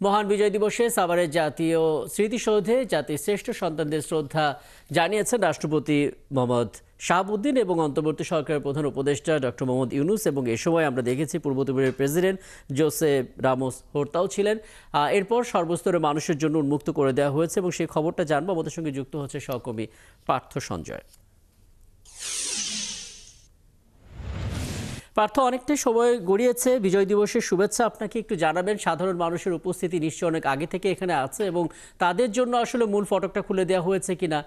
মহান বিজয় দিবসে সাভারের জাতীয় স্মৃতিসৌধে জাতির শ্রেষ্ঠ সন্তানদের শ্রদ্ধা জানিয়েছেন রাষ্ট্রপতি মোহাম্মদ শাহাবুদ্দিন এবং অন্তর্বর্তী সরকারের প্রধান উপদেষ্টা ডক্টর মোহাম্মদ ইউনূস। এবং এ সময় আমরা দেখেছি পূর্ব তিমুরের প্রেসিডেন্ট জোসেফ রামোস হোর্তাও ছিলেন। এরপর সর্বস্তরের মানুষের জন্য উন্মুক্ত করে দেওয়া হয়েছে এবং সেই খবরটা জানবো। আমাদের সঙ্গে যুক্ত হচ্ছে সহকর্মী পার্থ সঞ্জয়। পার্থ, অনেকটাই সময় গড়িয়েছে, বিজয় দিবসের শুভেচ্ছা আপনাকে একটু জানাবেন। সাধারণ মানুষের উপস্থিতি নিশ্চয়ই অনেক আগে থেকে এখানে আছে এবং তাদের জন্য আসলে মূল ফটকটা খুলে দেওয়া হয়েছে কিনা,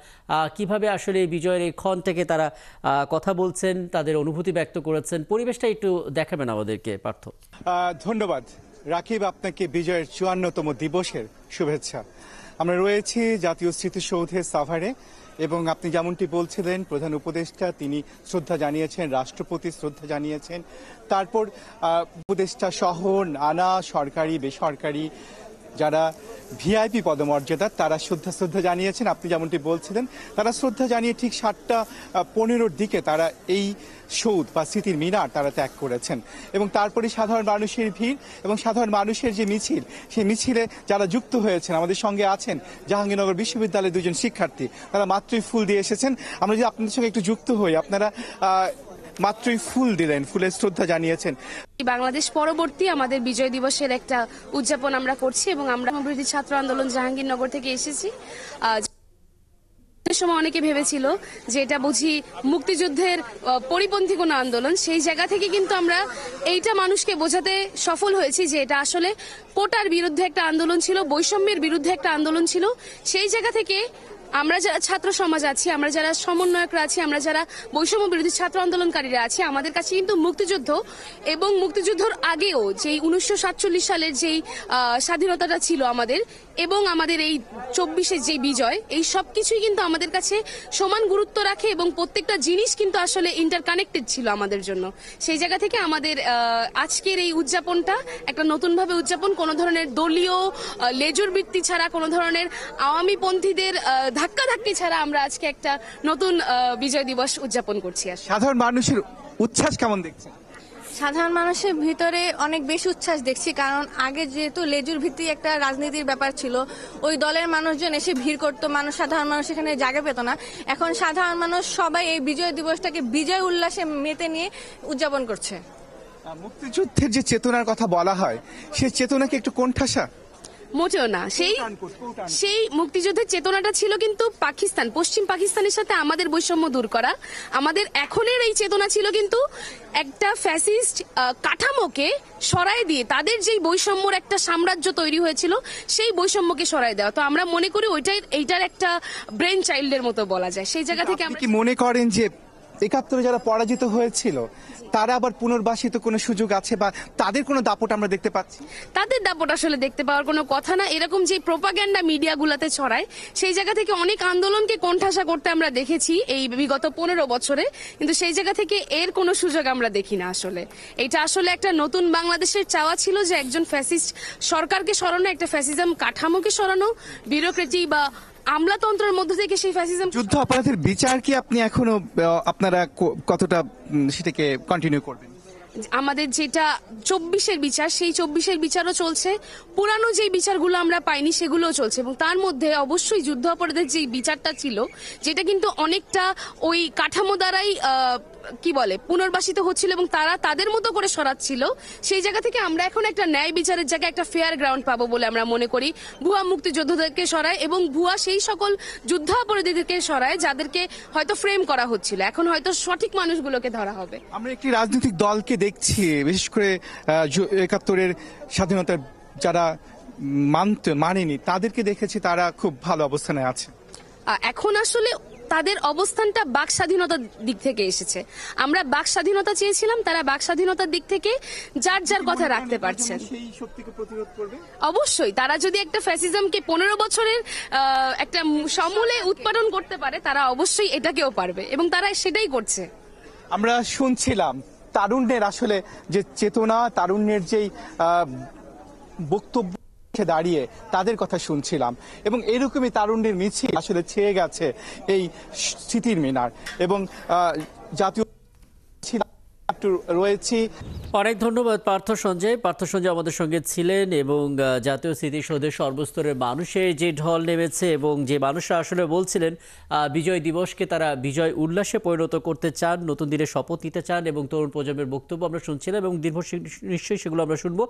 কিভাবে আসলে এই বিজয়ের এই ক্ষণ থেকে তারা কথা বলছেন, তাদের অনুভূতি ব্যক্ত করেছেন, পরিবেশটা একটু দেখাবেন আমাদেরকে পার্থ। ধন্যবাদ রাকিব, আপনাকে বিজয়ের ৫৪তম দিবসের শুভেচ্ছা। আমরা রয়েছি জাতীয় স্মৃতিসৌধে সাভারে এবং আপনি যেমনটি বলছিলেন প্রধান উপদেষ্টা তিনি শ্রদ্ধা জানিয়েছেন, রাষ্ট্রপতি শ্রদ্ধা জানিয়েছেন, তারপর উপদেষ্টা সহ নানা সরকারি বেসরকারি যারা ভিআইপি পদমর্যাদা তারা শ্রদ্ধা জানিয়েছেন। আপনি যেমনটি বলছিলেন তারা শ্রদ্ধা জানিয়ে ঠিক ৭:১৫ দিকে তারা এই সৌধ বা স্মৃতির মিনার তারা ত্যাগ করেছেন এবং তারপরে সাধারণ মানুষের ভিড় এবং সাধারণ মানুষের যে মিছিল, সেই মিছিলে যারা যুক্ত হয়েছেন, আমাদের সঙ্গে আছেন জাহাঙ্গীরনগর বিশ্ববিদ্যালয়ের দুজন শিক্ষার্থী, তারা মাত্রই ফুল দিয়ে এসেছেন। আমরা যদি আপনাদের সঙ্গে একটু যুক্ত হই, আপনারা মাত্রই ফুল দিলেন, ফুলের শ্রদ্ধা জানিয়েছেন। বাংলাদেশ পরবর্তী আমাদের বিজয় দিবসের একটা উদযাপন আমরা করছি এবং আমরা বিরোধী ছাত্র আন্দোলন জাহাঙ্গীরনগর থেকে এসেছি। সময় অনেকে ভেবেছিল যে এটা বুঝি মুক্তিযুদ্ধের পরিপন্থী কোনো আন্দোলন, সেই জায়গা থেকে কিন্তু আমরা এইটা মানুষকে বোঝাতে সফল হয়েছি যে এটা আসলে কোটার বিরুদ্ধে একটা আন্দোলন ছিল, বৈষম্যের বিরুদ্ধে একটা আন্দোলন ছিল। সেই জায়গা থেকে আমরা যারা ছাত্র সমাজ আছি, আমরা যারা সমন্বয়করা আছি, আমরা যারা বৈষম্য বিরোধী ছাত্র আন্দোলনকারীরা আছি, আমাদের কাছে কিন্তু মুক্তিযুদ্ধ এবং মুক্তিযুদ্ধর আগেও যেই ১৯৪৭ সালের যেই স্বাধীনতাটা ছিল আমাদের এবং আমাদের এই ২৪-এর যে বিজয়, এই সব কিছুই কিন্তু আমাদের কাছে সমান গুরুত্ব রাখে এবং প্রত্যেকটা জিনিস কিন্তু আসলে ইন্টারকানেক্টেড ছিল আমাদের জন্য। সেই জায়গা থেকে আমাদের আজকের এই উদযাপনটা একটা নতুনভাবে উদযাপন, কোনো ধরনের দলীয় লেজুর বৃত্তি ছাড়া, কোনো ধরনের আওয়ামী পন্থীদের ধাক্কাধাক্কি ছাড়া আমরা আজকে একটা নতুন বিজয় দিবস উদযাপন করছি। সাধারণ মানুষের উচ্ছ্বাস কেমন দেখছেন? সাধারণ মানুষের ভিতরে অনেক বেশি উচ্ছ্বাস দেখছি, কারণ আগে যেহেতু লেজুর ভিত্তিক একটা রাজনীতির ব্যাপার ছিল, ওই দলের মানুষজন এসে ভিড় করতো, সাধারণ মানুষ এখানে জায়গা পেত না। এখন সাধারণ মানুষ সবাই এই বিজয় দিবসটাকে বিজয় উল্লাসে মেতে নিয়ে উদযাপন করছে। মুক্তিযুদ্ধের যে চেতনার কথা বলা হয়, সেই চেতনাকে একটু কোণঠাসা? মোটেও না। সেই মুক্তিযুদ্ধের চেতনাটা ছিল কিন্তু পাকিস্তান, পশ্চিম পাকিস্তানের সাথে আমাদের বৈষম্য দূর করা। আমাদের এখনের এই চেতনা ছিল কিন্তু একটা ফ্যাসিস্ট কাঠামোকে সরাই দিয়ে তাদের যেই বৈষম্যর একটা সাম্রাজ্য তৈরি হয়েছিল সেই বৈষম্যকে সরাই দেওয়া। তো আমরা মনে করি এইটার একটা ব্রেন চাইল্ডের মতো বলা যায়। সেই জায়গা থেকে আমরা কি মনে করেন যে ৭১ যারা পরাজিত হয়েছিল তারা আবার পুনর্বাসিত কোনো সুযোগ আছে বা তাদের কোনো দাপট আমরা দেখতে পাচ্ছি? তাদের দাপট আসলে দেখতে পাওয়ার কোনো কথা না। এরকম যে প্রোপাগ্যান্ডা মিডিয়াগুলোতে ছড়ায়, সেই জায়গা থেকে অনেক আন্দোলনকে কোণঠাসা করতে আমরা দেখেছি এই বিগত ১৫ বছরে, কিন্তু সেই জায়গা থেকে এর কোনো সুযোগ আমরা দেখি না। আসলে এটা আসলে একটা নতুন বাংলাদেশের চাওয়া ছিল যে একজন ফ্যাসিস্ট সরকারকে সরানো, একটা ফ্যাসিজম কাঠামোকে সরানো, ব্যুরোক্রেসি বা আমলাতন্ত্রের মধ্য থেকে সেই ফ্যাসিজম। যুদ্ধ অপরাধের বিচার কি আপনি এখনো আপনারা কতটা সেটাকে কন্টিনিউ করবেন? আমাদের যেটা ২৪-এর বিচার, সেই ২৪-এর বিচারও চলছে, পুরানো যেই বিচারগুলো আমরা পাইনি সেগুলোও চলছে এবং তার মধ্যে অবশ্যই যুদ্ধ অপরাধের যেই বিচারটা ছিল, যেটা কিন্তু অনেকটা ওই কাঠামো দ্বারাই কি বলে পুনর্বাসিত হচ্ছিল এবং তারা তাদের মতো করে সরাচ্ছিল। সেই জায়গা থেকে আমরা এখন একটা ন্যায় বিচারের জায়গায় একটা ফেয়ার গ্রাউন্ড পাবো বলে আমরা মনে করি। ভুয়া মুক্তিযোদ্ধাদেরকে সরায় এবং ভুয়া সেই সকল যুদ্ধ অপরাধীদেরকে সরায় যাদেরকে হয়তো ফ্রেম করা হচ্ছিল, এখন হয়তো সঠিক মানুষগুলোকে ধরা হবে। আমরা একটি রাজনৈতিক দলকে দেখছি, বিশেষ করে ৭১-এর স্বাধীনতার যারা মানেনি তাদেরকে দেখেছি তারা খুব ভালো অবস্থানে আছে। এখন আসলে তাদের অবস্থানটা বাক স্বাধীনতার দিক থেকে এসেছে। আমরা বাক স্বাধীনতা চেয়েছিলাম, তারা বাক স্বাধীনতার দিক থেকে যার যার কথা রাখতে পারছেন। অবশ্যই তারা যদি একটা ফ্যাসিজমকে ১৫ বছরের একটা সমূলে উৎপাদন করতে পারে, তারা অবশ্যই এটাকেও পারবে এবং তারা সেটাই করছে। আমরা শুনছিলাম তারুণ্যের আসলে যে চেতনা, তারুণ্যের যেই বক্তব্য দাঁড়িয়ে তাদের কথা শুনছিলাম এবং এরকমই তারুণ্যের মিছিল আসলে ছেয়ে গেছে এই স্মৃতির মিনার এবং জাতীয় একটু রয়েছি। অনেক ধন্যবাদ পার্থ সঞ্জয় আমাদের সঙ্গে ছিলেন এবং জাতীয় স্মৃতিসৌধের সর্বস্তরের মানুষের যে ঢল নেমেছে এবং যে মানুষরা আসলে বলছিলেন বিজয় দিবসকে তারা বিজয় উল্লাসে পরিণত করতে চান, নতুন দিনে শপথ নিতে চান এবং তরুণ প্রজন্মের বক্তব্য আমরা শুনছিলাম এবং নিশ্চয়ই সেগুলো আমরা শুনবো।